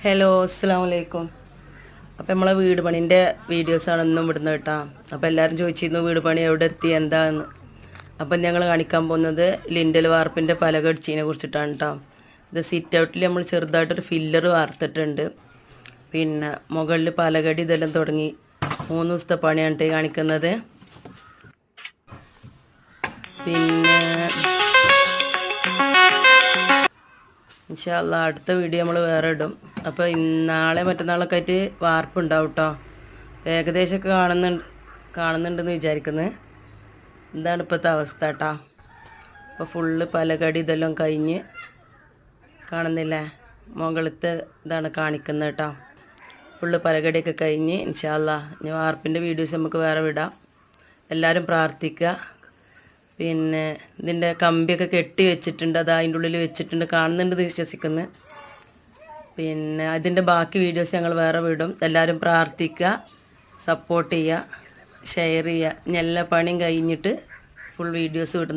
Hello അസ്സലാമു അലൈക്കും. അപ്പോൾ നമ്മളെ വീട് പണീൻ്റെ വീഡിയോസാണ് ഇന്നും ഇവിടുന്ന് കേട്ടോ. അപ്പോൾ എല്ലാവരും ചോദിച്ചിരുന്നു വീട് പണി എവിടെ എത്തി എന്താന്ന്. അപ്പം ഞങ്ങൾ കാണിക്കാൻ പോകുന്നത് ലിൻഡൽ വാർപ്പിൻ്റെ പലക അടിച്ചതിനെ കുറിച്ചിട്ടാണ് കേട്ടോ. ഇത് സിറ്റ് ഔട്ടിൽ നമ്മൾ ചെറുതായിട്ടൊരു ഫില്ലർ വാർത്തിട്ടുണ്ട്. പിന്നെ മുകളിൽ പലകടി ഇതെല്ലാം തുടങ്ങി 3 ദിവസത്തെ പണിയാണ് കാണിക്കുന്നത്. പിന്നെ ഇൻഷാ അല്ലാ അടുത്ത വീഡിയോ നമ്മൾ വേറെ ഇടും. അപ്പോൾ നാളെ മറ്റന്നാളൊക്കെ ആയിട്ട് വാർപ്പുണ്ടാവും കേട്ടോ. ഏകദേശമൊക്കെ കാണുന്നുണ്ടെന്ന് വിചാരിക്കുന്നത്. എന്താണ് ഇപ്പോഴത്തെ അവസ്ഥ കേട്ടോ. അപ്പോൾ ഫുള്ള് പലകടി ഇതെല്ലാം കഴിഞ്ഞ് കാണുന്നില്ലേ, മുകളിലത്തെ ഇതാണ് കാണിക്കുന്നത് കേട്ടോ. ഫുള്ള് പലകടിയൊക്കെ കഴിഞ്ഞ് ഇൻഷാ അല്ലാ ഇനി വാർപ്പിൻ്റെ വീഡിയോസ് നമുക്ക് വേറെ വിടാം. എല്ലാവരും പ്രാർത്ഥിക്കുക. പിന്നെ ഇതിൻ്റെ കമ്പിയൊക്കെ കെട്ടി വെച്ചിട്ടുണ്ട്, അത് അതിൻ്റെ ഉള്ളിൽ വെച്ചിട്ടുണ്ട്, കാണുന്നുണ്ടെന്ന് വിശ്വസിക്കുന്നു. പിന്നെ അതിൻ്റെ ബാക്കി വീഡിയോസ് ഞങ്ങൾ വേറെ വിടും. എല്ലാവരും പ്രാർത്ഥിക്കുക, സപ്പോർട്ട് ചെയ്യുക, ഷെയർ ചെയ്യുക. ഇനി എല്ലാ പണിയും കഴിഞ്ഞിട്ട് ഫുൾ വീഡിയോസ് വിടും.